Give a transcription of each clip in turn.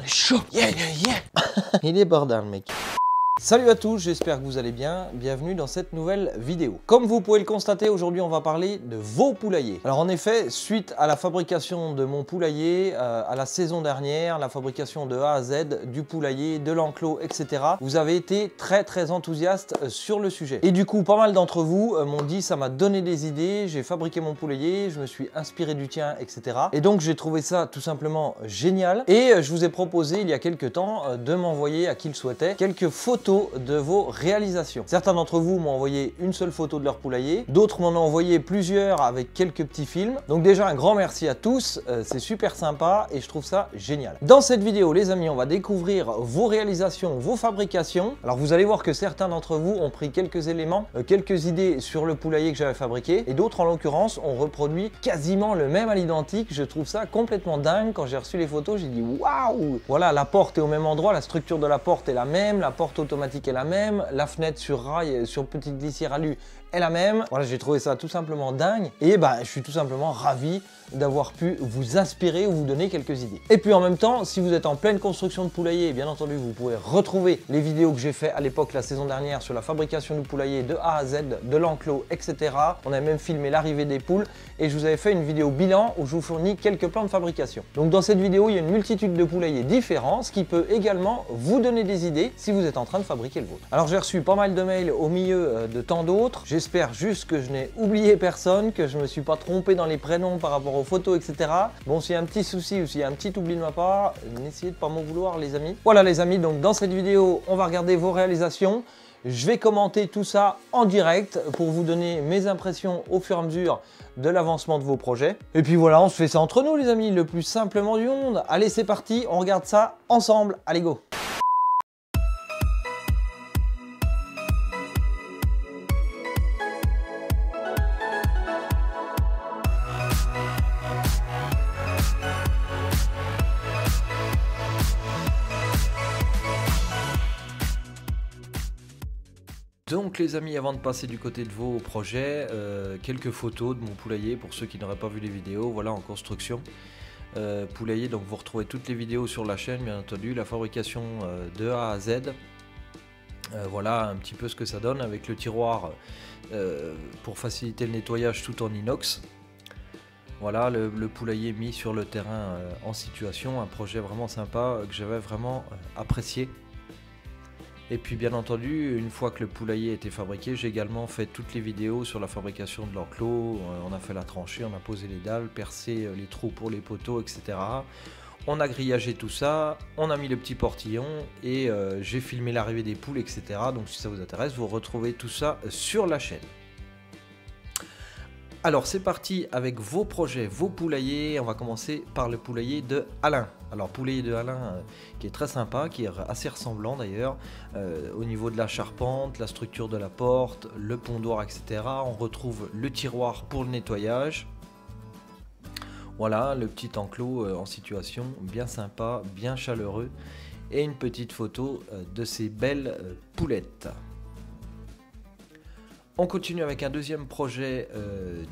est chaud. Yeah, yeah, yeah. Il est bordel, mec. Salut à tous, j'espère que vous allez bien, bienvenue dans cette nouvelle vidéo. Comme vous pouvez le constater, aujourd'hui on va parler de vos poulaillers. Alors en effet, suite à la fabrication de mon poulailler, à la saison dernière, la fabrication de A à Z, du poulailler, de l'enclos, etc. Vous avez été très enthousiastes sur le sujet. Et du coup, pas mal d'entre vous m'ont dit, ça m'a donné des idées, j'ai fabriqué mon poulailler, je me suis inspiré du tien, etc. Et donc j'ai trouvé ça tout simplement génial. Et je vous ai proposé il y a quelques temps de m'envoyer, à qui le souhaitait, quelques photos de vos réalisations. Certains d'entre vous m'ont envoyé une seule photo de leur poulailler, d'autres m'en ont envoyé plusieurs avec quelques petits films. Donc déjà un grand merci à tous, c'est super sympa et je trouve ça génial. Dans cette vidéo les amis, on va découvrir vos réalisations, vos fabrications. Alors vous allez voir que certains d'entre vous ont pris quelques éléments, quelques idées sur le poulailler que j'avais fabriqué et d'autres en l'occurrence ont reproduit quasiment le même à l'identique. Je trouve ça complètement dingue. Quand j'ai reçu les photos, j'ai dit waouh! Voilà, la porte est au même endroit, la structure de la porte est la même, la porte automatique est la même, la fenêtre sur rail, sur petite glissière alu est la même. Voilà, j'ai trouvé ça tout simplement dingue et bah, je suis tout simplement ravi d'avoir pu vous inspirer ou vous donner quelques idées. Et puis en même temps, si vous êtes en pleine construction de poulailler, bien entendu, vous pouvez retrouver les vidéos que j'ai fait à l'époque, la saison dernière, sur la fabrication du poulailler de A à Z, de l'enclos, etc. On a même filmé l'arrivée des poules et je vous avais fait une vidéo bilan où je vous fournis quelques plans de fabrication. Donc dans cette vidéo, il y a une multitude de poulaillers différents, ce qui peut également vous donner des idées si vous êtes en train de fabriquer le vôtre. Alors j'ai reçu pas mal de mails au milieu de tant d'autres. J'espère juste que je n'ai oublié personne, que je ne me suis pas trompé dans les prénoms par rapport aux photos, etc. Bon, s'il y a un petit souci ou s'il y a un petit oubli de ma part, n'essayez de pas m'en vouloir les amis. Voilà les amis, donc dans cette vidéo, on va regarder vos réalisations. Je vais commenter tout ça en direct pour vous donner mes impressions au fur et à mesure de l'avancement de vos projets. Et puis voilà, on se fait ça entre nous les amis, le plus simplement du monde. Allez, c'est parti, on regarde ça ensemble. Allez, go! Donc les amis, avant de passer du côté de vos projets, quelques photos de mon poulailler pour ceux qui n'auraient pas vu les vidéos, voilà en construction. Poulailler, donc vous retrouvez toutes les vidéos sur la chaîne bien entendu, la fabrication de A à Z. Voilà un petit peu ce que ça donne avec le tiroir pour faciliter le nettoyage tout en inox. Voilà le poulailler mis sur le terrain en situation, un projet vraiment sympa que j'avais vraiment apprécié. Et puis bien entendu, une fois que le poulailler était fabriqué, j'ai également fait toutes les vidéos sur la fabrication de l'enclos. On a fait la tranchée, on a posé les dalles, percé les trous pour les poteaux, etc. On a grillagé tout ça, on a mis le petit portillon et j'ai filmé l'arrivée des poules, etc. Donc si ça vous intéresse, vous retrouvez tout ça sur la chaîne. Alors c'est parti avec vos projets, vos poulaillers. On va commencer par le poulailler de Alain. Alors poulailler de Alain qui est très sympa, qui est assez ressemblant d'ailleurs au niveau de la charpente, la structure de la porte, le pondoir, etc. On retrouve le tiroir pour le nettoyage. Voilà le petit enclos en situation bien sympa, bien chaleureux et une petite photo de ces belles poulettes. On continue avec un deuxième projet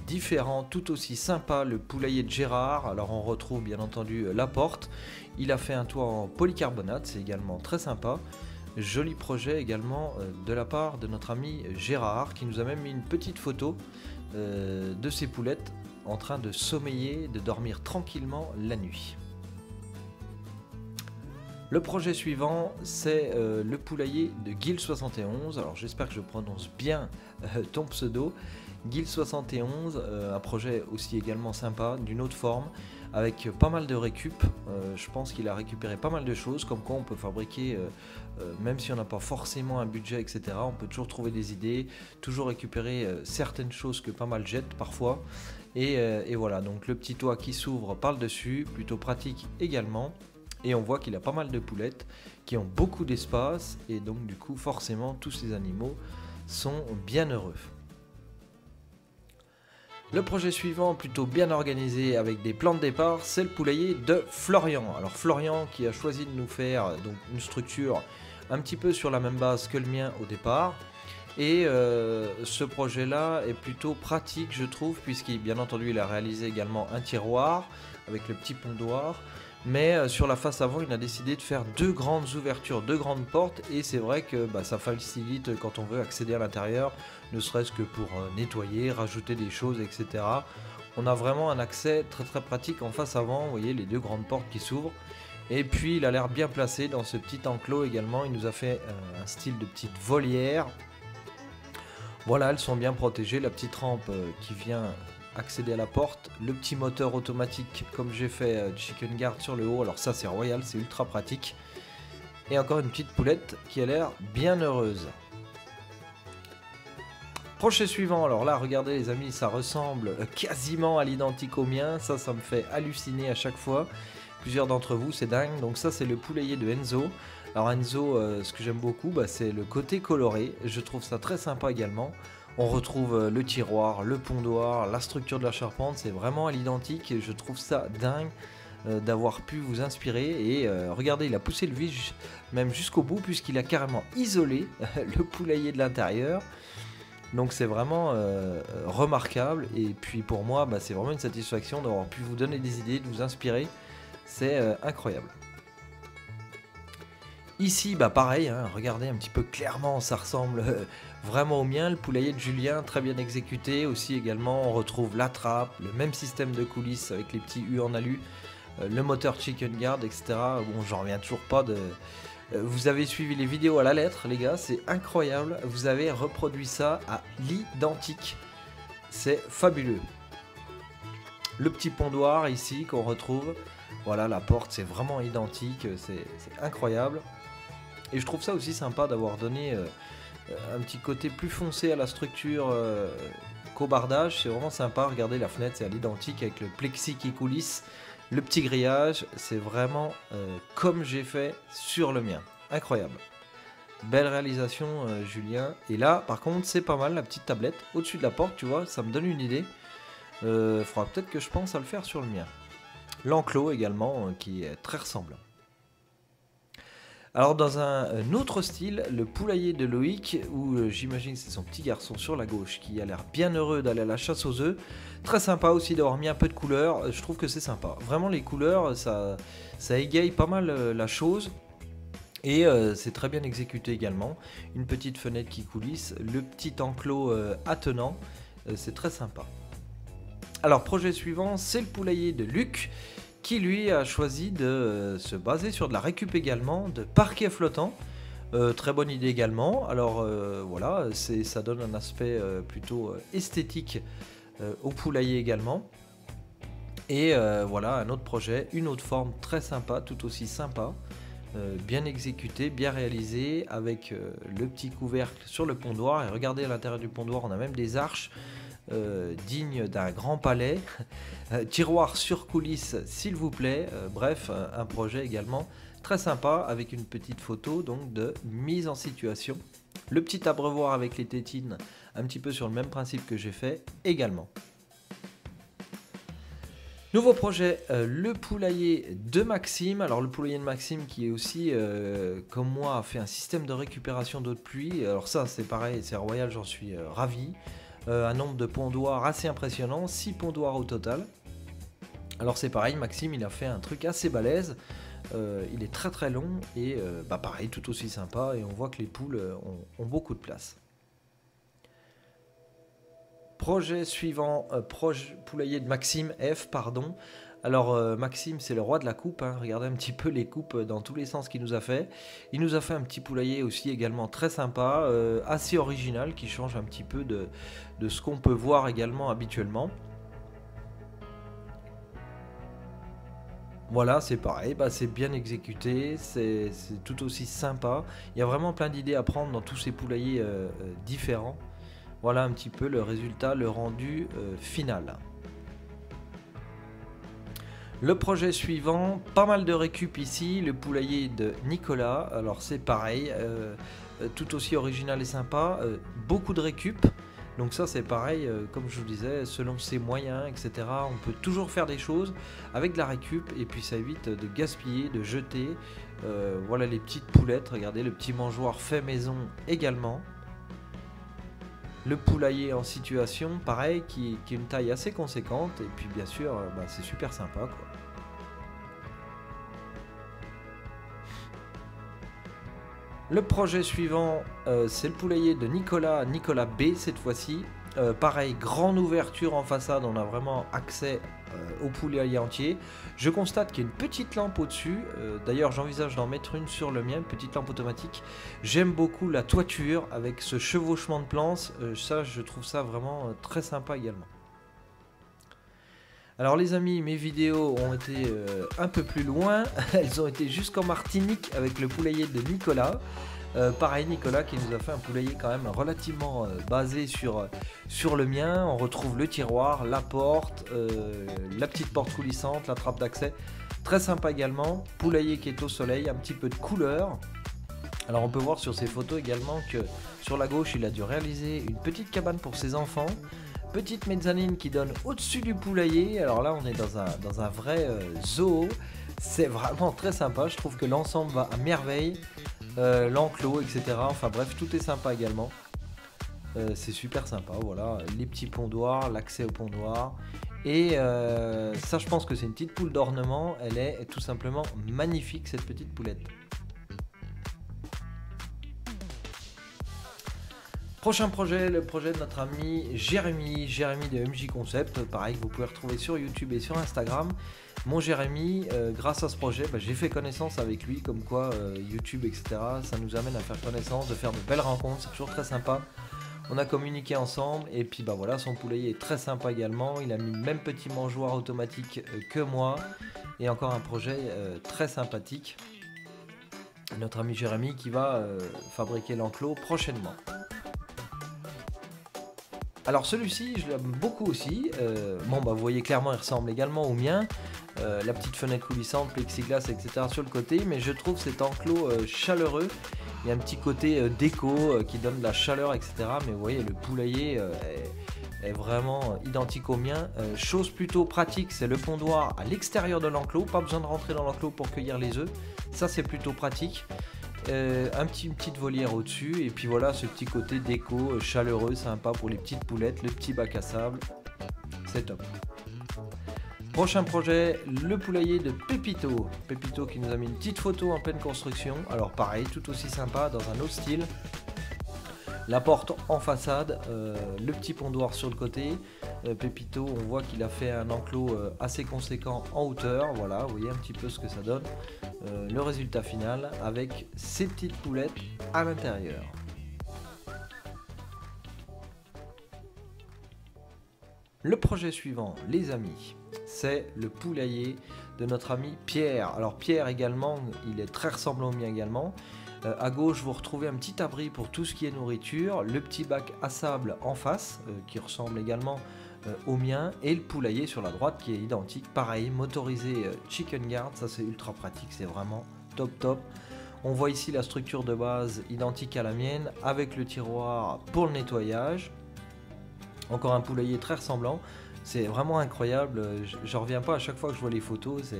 différent, tout aussi sympa, le poulailler de Gérard. Alors on retrouve bien entendu la porte. Il a fait un toit en polycarbonate, c'est également très sympa. Joli projet également de la part de notre ami Gérard qui nous a même mis une petite photo de ses poulettes en train de sommeiller, de dormir tranquillement la nuit. Le projet suivant, c'est le poulailler de Guil71. Alors j'espère que je prononce bien ton pseudo. Guil71, un projet aussi également sympa, d'une autre forme, avec pas mal de récup. Je pense qu'il a récupéré pas mal de choses, comme quoi on peut fabriquer, même si on n'a pas forcément un budget, etc. On peut toujours trouver des idées, toujours récupérer certaines choses que pas mal jettent parfois. Et voilà, donc le petit toit qui s'ouvre par le dessus, plutôt pratique également. Et on voit qu'il a pas mal de poulettes qui ont beaucoup d'espace et donc du coup forcément tous ces animaux sont bien heureux. Le projet suivant, plutôt bien organisé avec des plans de départ, c'est le poulailler de Florian. Alors Florian qui a choisi de nous faire donc une structure un petit peu sur la même base que le mien au départ. Et ce projet-là est plutôt pratique je trouve, puisqu'il bien entendu il a réalisé également un tiroir avec le petit pondoir. Mais sur la face avant, il a décidé de faire deux grandes ouvertures, deux grandes portes, et c'est vrai que ça facilite quand on veut accéder à l'intérieur, ne serait-ce que pour nettoyer, rajouter des choses, etc. On a vraiment un accès très très pratique en face avant, vous voyez les deux grandes portes qui s'ouvrent. Et puis il a l'air bien placé dans ce petit enclos également, il nous a fait un style de petite volière. Voilà, elles sont bien protégées, la petite rampe qui vient accéder à la porte, le petit moteur automatique comme j'ai fait Chicken Guard sur le haut, alors ça c'est royal, c'est ultra pratique. Et encore une petite poulette qui a l'air bien heureuse. Projet suivant, alors là regardez les amis, ça ressemble quasiment à l'identique au mien, ça me fait halluciner à chaque fois. Plusieurs d'entre vous, c'est dingue. Donc ça c'est le poulailler de Enzo. Alors Enzo, ce que j'aime beaucoup, c'est le côté coloré, je trouve ça très sympa également. On retrouve le tiroir, le pondoir, la structure de la charpente, c'est vraiment à l'identique et je trouve ça dingue d'avoir pu vous inspirer. Et regardez, il a poussé le vis même jusqu'au bout puisqu'il a carrément isolé le poulailler de l'intérieur. Donc c'est vraiment remarquable et puis pour moi c'est vraiment une satisfaction d'avoir pu vous donner des idées, de vous inspirer, c'est incroyable. Ici pareil, hein, regardez un petit peu clairement, ça ressemble vraiment au mien, le poulailler de Julien, très bien exécuté. Aussi également on retrouve la trappe, le même système de coulisses avec les petits U en alu, le moteur Chicken Guard, etc. Bon, j'en reviens toujours pas de... Vous avez suivi les vidéos à la lettre les gars, c'est incroyable, vous avez reproduit ça à l'identique, c'est fabuleux. Le petit pondoir ici qu'on retrouve, voilà la porte c'est vraiment identique, c'est incroyable. Et je trouve ça aussi sympa d'avoir donné un petit côté plus foncé à la structure qu'au bardage, c'est vraiment sympa. Regardez la fenêtre c'est à l'identique avec le plexi qui coulisse. Le petit grillage, c'est vraiment comme j'ai fait sur le mien. Incroyable. Belle réalisation Julien. Et là par contre c'est pas mal la petite tablette au-dessus de la porte, tu vois, ça me donne une idée. Faudra peut-être que je pense à le faire sur le mien. L'enclos également qui est très ressemblant. Alors dans un autre style, le poulailler de Loïc, où j'imagine c'est son petit garçon sur la gauche qui a l'air bien heureux d'aller à la chasse aux œufs. Très sympa aussi d'avoir mis un peu de couleur, je trouve que c'est sympa. Vraiment les couleurs, ça égaye pas mal la chose. Et c'est très bien exécuté également. Une petite fenêtre qui coulisse, le petit enclos attenant, c'est très sympa. Alors projet suivant, c'est le poulailler de Luc, qui lui a choisi de se baser sur de la récup également, de parquet flottant. Très bonne idée également. Alors voilà, ça donne un aspect plutôt esthétique au poulailler également. Et voilà un autre projet, une autre forme très sympa, tout aussi sympa. Bien exécuté, bien réalisé, avec le petit couvercle sur le pondoir. Et regardez à l'intérieur du pondoir, on a même des arches dignes d'un grand palais. Tiroir sur coulisses s'il vous plaît. Bref, un projet également très sympa avec une petite photo donc de mise en situation. Le petit abreuvoir avec les tétines, un petit peu sur le même principe que j'ai fait également. Nouveau projet, le poulailler de Maxime. Alors le poulailler de Maxime qui est aussi, comme moi, a fait un système de récupération d'eau de pluie. Alors ça c'est pareil, c'est royal, j'en suis ravi. Un nombre de pondoirs assez impressionnant, 6 pondoirs au total. Alors c'est pareil, Maxime il a fait un truc assez balèze. Il est très très long et pareil, tout aussi sympa. Et on voit que les poules ont beaucoup de place. Projet suivant, poulailler de Maxime F, pardon. Alors Maxime c'est le roi de la coupe, hein. Regardez un petit peu les coupes dans tous les sens qu'il nous a fait. Il nous a fait un petit poulailler aussi également très sympa, assez original, qui change un petit peu de ce qu'on peut voir également habituellement. Voilà, c'est pareil, c'est bien exécuté, c'est tout aussi sympa. Il y a vraiment plein d'idées à prendre dans tous ces poulaillers différents. Voilà un petit peu le résultat, le rendu final. Le projet suivant, pas mal de récup ici, le poulailler de Nicolas. Alors c'est pareil, tout aussi original et sympa, beaucoup de récup. Donc ça c'est pareil, comme je vous disais, selon ses moyens, etc. On peut toujours faire des choses avec de la récup et puis ça évite de gaspiller, de jeter. Voilà les petites poulettes, regardez le petit mangeoire fait maison également. Le poulailler en situation, pareil, qui est une taille assez conséquente. Et puis bien sûr, c'est super sympa, quoi. Le projet suivant, c'est le poulailler de Nicolas B cette fois-ci. Pareil, grande ouverture en façade, on a vraiment accès au poulailler entier. Je constate qu'il y a une petite lampe au-dessus, d'ailleurs j'envisage d'en mettre une sur le mien, une petite lampe automatique. J'aime beaucoup la toiture avec ce chevauchement de planches, ça je trouve ça vraiment très sympa également. Alors les amis, mes vidéos ont été un peu plus loin, elles ont été jusqu'en Martinique avec le poulailler de Nicolas. Pareil, Nicolas qui nous a fait un poulailler quand même relativement basé sur le mien. On retrouve le tiroir, la porte, la petite porte coulissante, la trappe d'accès. Très sympa également. Poulailler qui est au soleil, un petit peu de couleur. Alors on peut voir sur ces photos également que sur la gauche il a dû réaliser une petite cabane pour ses enfants. Petite mezzanine qui donne au-dessus du poulailler. Alors là on est dans un vrai zoo. C'est vraiment très sympa. Je trouve que l'ensemble va à merveille. L'enclos, etc. Enfin bref, tout est sympa également. C'est super sympa, voilà. Les petits pondoirs, l'accès au pondoir. Et ça, je pense que c'est une petite poule d'ornement. Elle est tout simplement magnifique, cette petite poulette. Prochain projet, le projet de notre ami Jérémy de MJ Concept. Pareil, vous pouvez retrouver sur YouTube et sur Instagram. Mon Jérémy, grâce à ce projet, j'ai fait connaissance avec lui, comme quoi YouTube, etc. Ça nous amène à faire connaissance, de faire de belles rencontres, c'est toujours très sympa. On a communiqué ensemble et puis voilà, son poulailler est très sympa également. Il a mis le même petit mangeoire automatique que moi et encore un projet très sympathique. Notre ami Jérémy qui va fabriquer l'enclos prochainement. Alors celui-ci, je l'aime beaucoup aussi. Vous voyez clairement, il ressemble également au mien. La petite fenêtre coulissante, plexiglas, etc. sur le côté. Mais je trouve cet enclos chaleureux. Il y a un petit côté déco qui donne de la chaleur, etc. Mais vous voyez, le poulailler est vraiment identique au mien. Chose plutôt pratique, c'est le pondoir à l'extérieur de l'enclos. Pas besoin de rentrer dans l'enclos pour cueillir les œufs. Ça, c'est plutôt pratique. Une petite volière au-dessus et puis voilà ce petit côté déco chaleureux, sympa pour les petites poulettes, le petit bac à sable, c'est top. Prochain projet, le poulailler de Pépito. Pépito qui nous a mis une petite photo en pleine construction, alors pareil, tout aussi sympa dans un autre style. La porte en façade, le petit pondoir sur le côté. Pépito, on voit qu'il a fait un enclos assez conséquent en hauteur. Voilà, vous voyez un petit peu ce que ça donne. Le résultat final avec ces petites poulettes à l'intérieur. Le projet suivant, les amis, c'est le poulailler de notre ami Pierre. Alors Pierre également, il est très ressemblant au mien également. À gauche, vous retrouvez un petit abri pour tout ce qui est nourriture, le petit bac à sable en face, qui ressemble également au mien, et le poulailler sur la droite qui est identique. Pareil, motorisé Chicken Guard, ça c'est ultra pratique, c'est vraiment top. On voit ici la structure de base identique à la mienne, avec le tiroir pour le nettoyage. Encore un poulailler très ressemblant, c'est vraiment incroyable, j'en reviens pas à chaque fois que je vois les photos,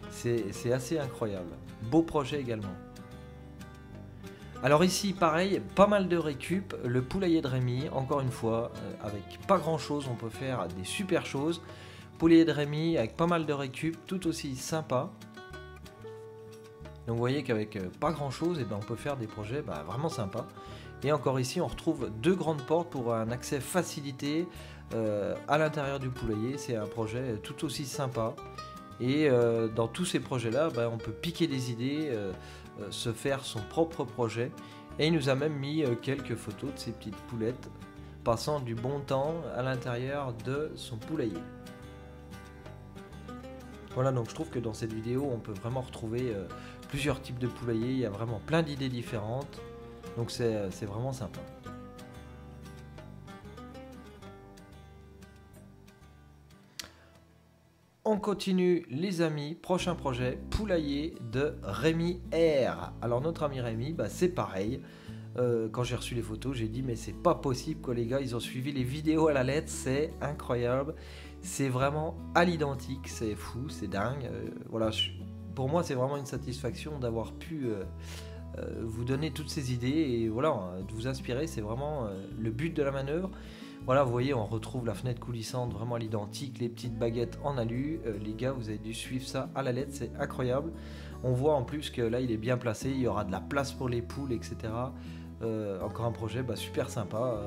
c'est assez incroyable. Beau projet également. Alors ici pareil, pas mal de récup, le poulailler de Rémi, encore une fois, avec pas grand chose, on peut faire des super choses. Poulailler de Rémi avec pas mal de récup, tout aussi sympa. Donc vous voyez qu'avec pas grand chose, on peut faire des projets vraiment sympas. Et encore ici, on retrouve deux grandes portes pour un accès facilité à l'intérieur du poulailler. C'est un projet tout aussi sympa. Et dans tous ces projets-là, on peut piquer des idées, se faire son propre projet. Et il nous a même mis quelques photos de ces petites poulettes passant du bon temps à l'intérieur de son poulailler. Voilà, donc je trouve que dans cette vidéo, on peut vraiment retrouver plusieurs types de poulaillers. Il y a vraiment plein d'idées différentes. Donc c'est vraiment sympa. On continue les amis, prochain projet, poulailler de Rémi R. Alors notre ami Rémi, c'est pareil. Quand j'ai reçu les photos, j'ai dit mais c'est pas possible que les gars, ils ont suivi les vidéos à la lettre, c'est incroyable. C'est vraiment à l'identique, c'est fou, c'est dingue. Voilà, pour moi c'est vraiment une satisfaction d'avoir pu vous donner toutes ces idées et voilà, de vous inspirer, c'est vraiment le but de la manœuvre. Voilà, vous voyez, on retrouve la fenêtre coulissante vraiment à l'identique, les petites baguettes en alu. Les gars, vous avez dû suivre ça à la lettre, c'est incroyable. On voit en plus que là il est bien placé, il y aura de la place pour les poules, etc. Encore un projet super sympa.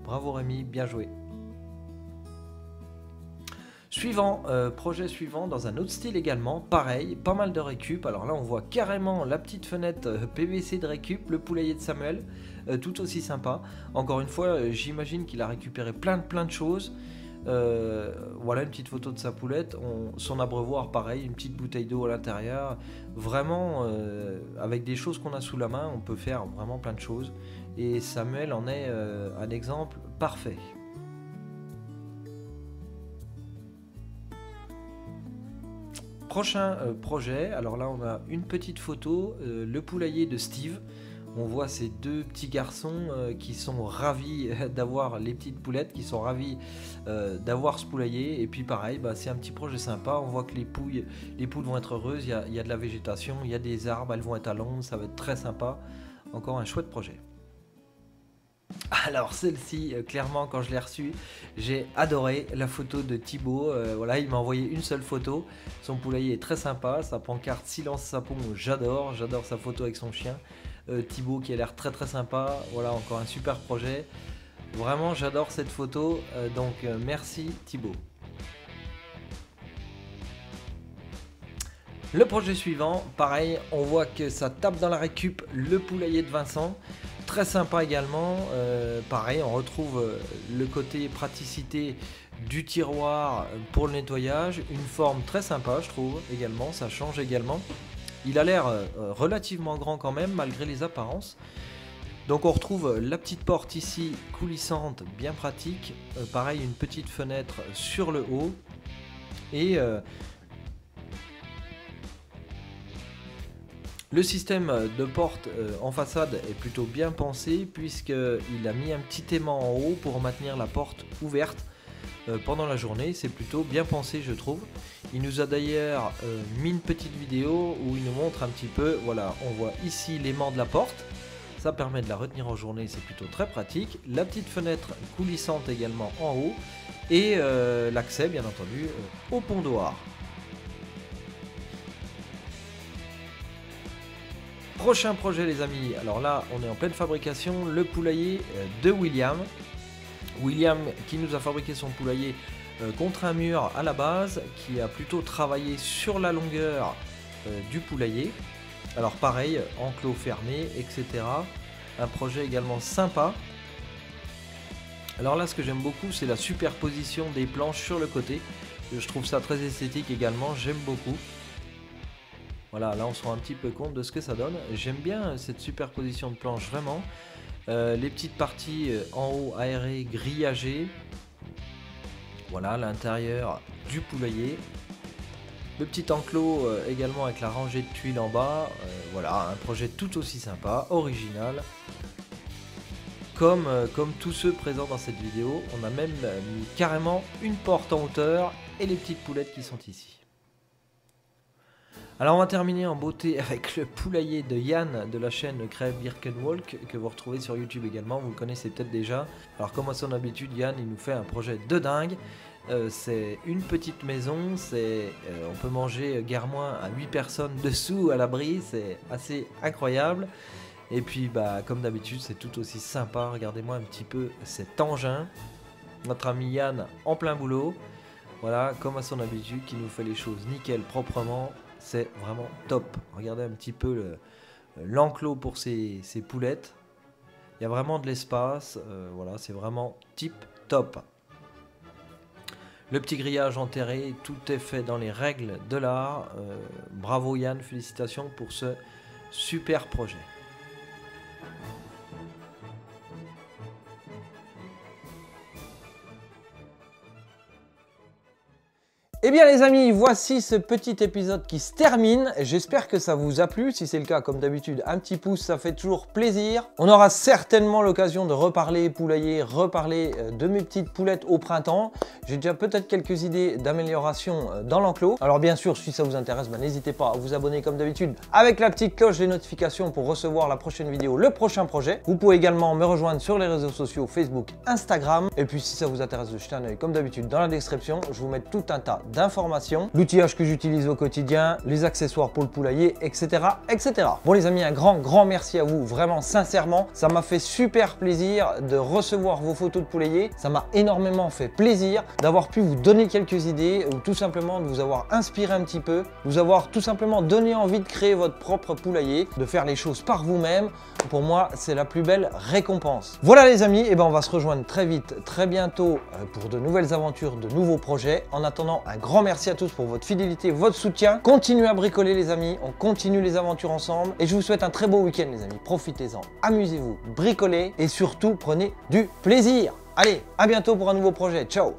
Bravo Rémi, bien joué. Suivant, projet suivant dans un autre style également, pareil, pas mal de récup. Alors là on voit carrément la petite fenêtre PVC de récup, le poulailler de Samuel, tout aussi sympa. Encore une fois, j'imagine qu'il a récupéré plein de choses. Voilà une petite photo de sa poulette, son abreuvoir pareil, une petite bouteille d'eau à l'intérieur. Vraiment, avec des choses qu'on a sous la main, on peut faire vraiment plein de choses. Et Samuel en est un exemple parfait. Prochain projet, alors là on a une petite photo, le poulailler de Steve. On voit ces deux petits garçons qui sont ravis d'avoir les petites poulettes, qui sont ravis d'avoir ce poulailler. Et puis pareil, c'est un petit projet sympa. On voit que les poules vont être heureuses, il y a de la végétation, il y a des arbres, elles vont être à l'ombre, ça va être très sympa. Encore un chouette projet. Alors celle-ci, clairement quand je l'ai reçue, j'ai adoré la photo de Thibaut. Voilà, il m'a envoyé une seule photo. Son poulailler est très sympa, sa pancarte Silence Sapon, j'adore sa photo avec son chien. Thibaut qui a l'air très sympa. Voilà, encore un super projet. Vraiment j'adore cette photo, donc merci Thibaut. Le projet suivant, pareil, on voit que ça tape dans la récup, le poulailler de Vincent. Très sympa également, pareil, on retrouve le côté praticité du tiroir pour le nettoyage, une forme très sympa je trouve également, ça change également. Il a l'air relativement grand quand même malgré les apparences. Donc on retrouve la petite porte ici coulissante, bien pratique, pareil une petite fenêtre sur le haut et le système de porte en façade est plutôt bien pensé puisqu'il a mis un petit aimant en haut pour maintenir la porte ouverte pendant la journée. C'est plutôt bien pensé je trouve. Il nous a d'ailleurs mis une petite vidéo où il nous montre un petit peu, voilà, on voit ici l'aimant de la porte. Ça permet de la retenir en journée, c'est plutôt très pratique. La petite fenêtre coulissante également en haut et l'accès bien entendu au pondoir. Prochain projet les amis, alors là on est en pleine fabrication, le poulailler de William. William qui nous a fabriqué son poulailler contre un mur à la base, qui a plutôt travaillé sur la longueur du poulailler. Alors pareil, enclos fermé, etc. Un projet également sympa. Alors là ce que j'aime beaucoup c'est la superposition des planches sur le côté. Je trouve ça très esthétique également, j'aime beaucoup. Voilà, là on se rend un petit peu compte de ce que ça donne. J'aime bien cette superposition de planches, vraiment. Les petites parties en haut aérées, grillagées. Voilà, l'intérieur du poulailler. Le petit enclos également avec la rangée de tuiles en bas. Voilà, un projet tout aussi sympa, original. Comme tous ceux présents dans cette vidéo, on a même mis carrément une porte en hauteur et les petites poulettes qui sont ici. Alors on va terminer en beauté avec le poulailler de Yann de la chaîne Crève Birkenwalk que vous retrouvez sur YouTube également, vous le connaissez peut-être déjà. Alors comme à son habitude, Yann il nous fait un projet de dingue. C'est une petite maison, on peut manger guère moins à 8 personnes dessous à l'abri, c'est assez incroyable. Et puis comme d'habitude c'est tout aussi sympa, regardez-moi un petit peu cet engin. Notre ami Yann en plein boulot, voilà comme à son habitude qui nous fait les choses nickel proprement. C'est vraiment top. Regardez un petit peu l'enclos pour ces poulettes. Il y a vraiment de l'espace. Voilà, c'est vraiment tip top. Le petit grillage enterré, tout est fait dans les règles de l'art. Bravo Yann, félicitations pour ce super projet. Eh bien les amis, voici ce petit épisode qui se termine. J'espère que ça vous a plu. Si c'est le cas, comme d'habitude, un petit pouce, ça fait toujours plaisir. On aura certainement l'occasion de reparler poulailler, reparler de mes petites poulettes au printemps. J'ai déjà peut-être quelques idées d'amélioration dans l'enclos. Alors bien sûr, si ça vous intéresse, n'hésitez pas à vous abonner comme d'habitude avec la petite cloche des notifications pour recevoir la prochaine vidéo, le prochain projet. Vous pouvez également me rejoindre sur les réseaux sociaux Facebook, Instagram. Et puis si ça vous intéresse de jeter un œil comme d'habitude dans la description, je vous mets tout un tas d'informations, l'outillage que j'utilise au quotidien, les accessoires pour le poulailler, etc. etc. Bon les amis, un grand merci à vous, vraiment sincèrement, ça m'a fait super plaisir de recevoir vos photos de poulailler, ça m'a énormément fait plaisir d'avoir pu vous donner quelques idées ou tout simplement de vous avoir inspiré un petit peu, vous avoir tout simplement donné envie de créer votre propre poulailler, de faire les choses par vous-même. Pour moi, c'est la plus belle récompense. Voilà les amis, et ben on va se rejoindre très vite, très bientôt pour de nouvelles aventures, de nouveaux projets. En attendant, un grand merci à tous pour votre fidélité, votre soutien. Continuez à bricoler les amis, on continue les aventures ensemble et je vous souhaite un très beau week-end les amis. Profitez-en, amusez-vous, bricolez et surtout prenez du plaisir. Allez, à bientôt pour un nouveau projet. Ciao!